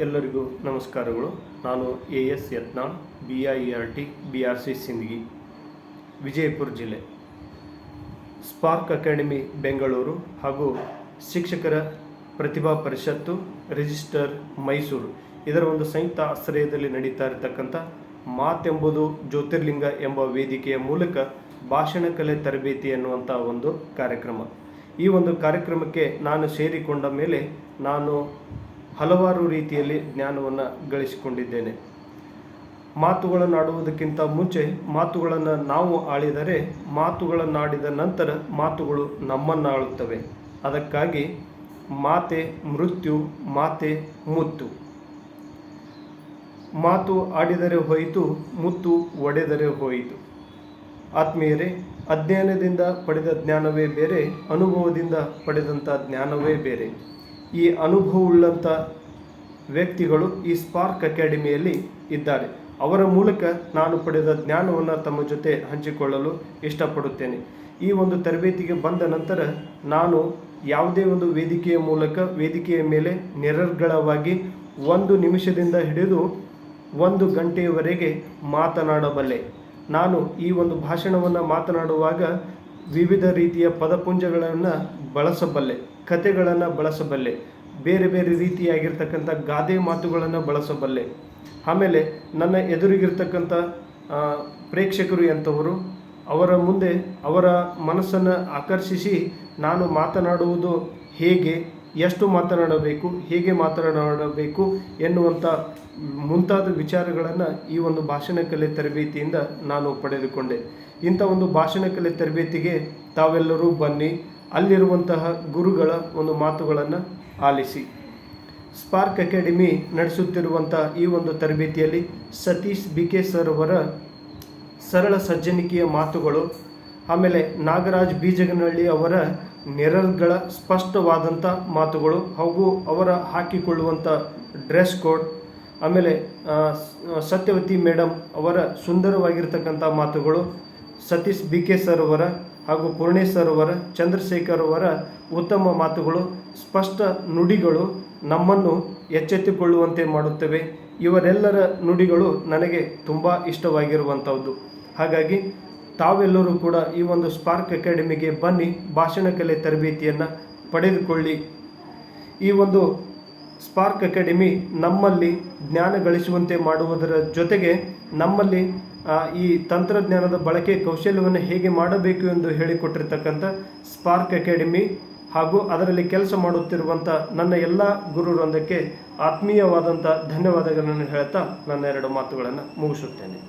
ಎಲ್ಲರಿಗೂ ನಮಸ್ಕಾರಗಳು. ನಾನು S Yatnal, BIERT BRC Sindagi, Vijayapura ಜಿಲ್ಲೆ. ಸ್ಪಾರ್ಕ್ ಅಕಾಡೆಮಿ ಬೆಂಗಳೂರು ಹಾಗೂ ಶಿಕ್ಷಕರ ಪ್ರತಿಭಾ ಪರಿಷತ್ತು ರಿಜಿಸ್ಟರ್ ಮೈಸೂರು ಇದರ ಒಂದು ಸಂಯುಕ್ತ ಆಶ್ರಯದಲ್ಲಿ ನಡೀತಾ ಇರತಕ್ಕಂಥ ಮಾತೆಂಬುದು ಜ್ಯೋತಿರ್ಲಿಂಗ ಎಂಬ ವೇದಿಕೆಯ ಮೂಲಕ ಭಾಷಣ ಕಲೆ ತರಬೇತಿ ಎನ್ನುವಂಥ ಒಂದು ಕಾರ್ಯಕ್ರಮ. ಈ ಒಂದು ಕಾರ್ಯಕ್ರಮಕ್ಕೆ ನಾನು ಸೇರಿಕೊಂಡ ಮೇಲೆ ನಾನು ಹಲವಾರು ರೀತಿಯಲ್ಲಿ ಜ್ಞಾನವನ್ನು ಗಳಿಸಿಕೊಂಡಿದ್ದೇನೆ. ಮಾತುಗಳನ್ನು ಆಡುವುದಕ್ಕಿಂತ ಮುಂಚೆ ಮಾತುಗಳನ್ನು ನಾವು ಆಳಿದರೆ, ಮಾತುಗಳನ್ನು ಆಡಿದ ನಂತರ ಮಾತುಗಳು ನಮ್ಮನ್ನು ಆಳುತ್ತವೆ. ಅದಕ್ಕಾಗಿ ಮಾತೆ ಮೃತ್ಯು, ಮಾತೆ ಮುತ್ತು. ಮಾತು ಆಡಿದರೆ ಹೋಯಿತು, ಮುತ್ತು ಒಡೆದರೆ ಹೋಯಿತು. ಆತ್ಮೀಯರೇ, ಅಧ್ಯಯನದಿಂದ ಪಡೆದ ಜ್ಞಾನವೇ ಬೇರೆ, ಅನುಭವದಿಂದ ಪಡೆದಂಥ ಜ್ಞಾನವೇ ಬೇರೆ. ಈ ಅನುಭವವುಳ್ಳಂಥ ವ್ಯಕ್ತಿಗಳು ಈ ಸ್ಪಾರ್ಕ್ ಅಕಾಡೆಮಿಯಲ್ಲಿ ಇದ್ದಾರೆ. ಅವರ ಮೂಲಕ ನಾನು ಪಡೆದ ಜ್ಞಾನವನ್ನು ತಮ್ಮ ಜೊತೆ ಹಂಚಿಕೊಳ್ಳಲು ಇಷ್ಟಪಡುತ್ತೇನೆ. ಈ ಒಂದು ತರಬೇತಿಗೆ ಬಂದ ನಂತರ ನಾನು ಯಾವುದೇ ಒಂದು ವೇದಿಕೆಯ ಮೂಲಕ ವೇದಿಕೆಯ ಮೇಲೆ ನಿರರ್ಗಳವಾಗಿ 1 ನಿಮಿಷದಿಂದ ಹಿಡಿದು 1 ಗಂಟೆಯವರೆಗೆ ಮಾತನಾಡಬಲ್ಲೆ. ನಾನು ಈ ಒಂದು ಭಾಷಣವನ್ನು ಮಾತನಾಡುವಾಗ ವಿವಿಧ ರೀತಿಯ ಪದಪುಂಜಗಳನ್ನು ಬಳಸಬಲ್ಲೆ, ಕಥೆಗಳನ್ನು ಬಳಸಬಲ್ಲೆ, ಬೇರೆ ಬೇರೆ ರೀತಿಯಾಗಿರ್ತಕ್ಕಂಥ ಗಾದೆ ಮಾತುಗಳನ್ನು ಬಳಸಬಲ್ಲೆ. ಆಮೇಲೆ ನನ್ನ ಎದುರಿಗಿರ್ತಕ್ಕಂಥ ಪ್ರೇಕ್ಷಕರು ಎಂಥವರು, ಅವರ ಮುಂದೆ ಅವರ ಮನಸ್ಸನ್ನು ಆಕರ್ಷಿಸಿ ನಾನು ಮಾತನಾಡುವುದು ಹೇಗೆ, ಎಷ್ಟು ಮಾತನಾಡಬೇಕು, ಹೇಗೆ ಮಾತನಾಡಬೇಕು ಎನ್ನುವಂಥ ಮುಂತಾದ ವಿಚಾರಗಳನ್ನು ಈ ಒಂದು ಭಾಷಣ ಕಲೆ ತರಬೇತಿಯಿಂದ ನಾನು ಪಡೆದುಕೊಂಡೆ. ಇಂಥ ಒಂದು ಭಾಷಣ ಕಲೆ ತರಬೇತಿಗೆ ತಾವೆಲ್ಲರೂ ಬನ್ನಿ, ಅಲ್ಲಿರುವಂತಹ ಗುರುಗಳ ಒಂದು ಮಾತುಗಳನ್ನು ಆಲಿಸಿ. ಸ್ಪಾರ್ಕ್ ಅಕಾಡೆಮಿ ನಡೆಸುತ್ತಿರುವಂಥ ಈ ಒಂದು ತರಬೇತಿಯಲ್ಲಿ ಸತೀಶ್ BK ಸರ್ ಅವರ ಸರಳ ಸಜ್ಜನಿಕೆಯ ಮಾತುಗಳು, ಆಮೇಲೆ ನಾಗರಾಜ್ ಬೀಜಗನಹಳ್ಳಿ ಅವರ ನಿರರ್ಗಳ ಸ್ಪಷ್ಟವಾದಂಥ ಮಾತುಗಳು ಹಾಗೂ ಅವರ ಹಾಕಿಕೊಳ್ಳುವಂಥ ಡ್ರೆಸ್ ಕೋಡ್, ಆಮೇಲೆ ಸತ್ಯವತಿ ಮೇಡಮ್ ಅವರ ಸುಂದರವಾಗಿರ್ತಕ್ಕಂಥ ಮಾತುಗಳು, ಸತೀಶ್ BK ಸರ್ ಅವರ ಹಾಗೂ ಪೂರ್ಣೇಶ್ ಸರ್ ಅವರ, ಚಂದ್ರಶೇಖರ್ ಅವರ ಉತ್ತಮ ಮಾತುಗಳು, ಸ್ಪಷ್ಟ ನುಡಿಗಳು ನಮ್ಮನ್ನು ಎಚ್ಚೆತ್ತುಕೊಳ್ಳುವಂತೆ ಮಾಡುತ್ತವೆ. ಇವರೆಲ್ಲರ ನುಡಿಗಳು ನನಗೆ ತುಂಬ ಇಷ್ಟವಾಗಿರುವಂಥದ್ದು. ಹಾಗಾಗಿ ತಾವೆಲ್ಲರೂ ಕೂಡ ಈ ಒಂದು ಸ್ಪಾರ್ಕ್ ಅಕಾಡೆಮಿಗೆ ಬನ್ನಿ, ಭಾಷಣ ಕಲೆ ತರಬೇತಿಯನ್ನು ಪಡೆದುಕೊಳ್ಳಿ. ಈ ಒಂದು ಸ್ಪಾರ್ಕ್ ಅಕಾಡೆಮಿ ನಮ್ಮಲ್ಲಿ ಜ್ಞಾನ ಗಳಿಸುವಂತೆ ಮಾಡುವುದರ ಜೊತೆಗೆ ನಮ್ಮಲ್ಲಿ ಈ ತಂತ್ರಜ್ಞಾನದ ಬಳಕೆ ಕೌಶಲ್ಯವನ್ನು ಹೇಗೆ ಮಾಡಬೇಕು ಎಂದು ಹೇಳಿಕೊಟ್ಟಿರ್ತಕ್ಕಂಥ ಸ್ಪಾರ್ಕ್ ಅಕಾಡೆಮಿ ಹಾಗೂ ಅದರಲ್ಲಿ ಕೆಲಸ ಮಾಡುತ್ತಿರುವಂಥ ನನ್ನ ಎಲ್ಲ ಗುರುವೃಂದಕ್ಕೆ ಆತ್ಮೀಯವಾದಂಥ ಧನ್ಯವಾದಗಳನ್ನು ಹೇಳ್ತಾ ನನ್ನ 2 ಮಾತುಗಳನ್ನು ಮುಗಿಸುತ್ತೇನೆ.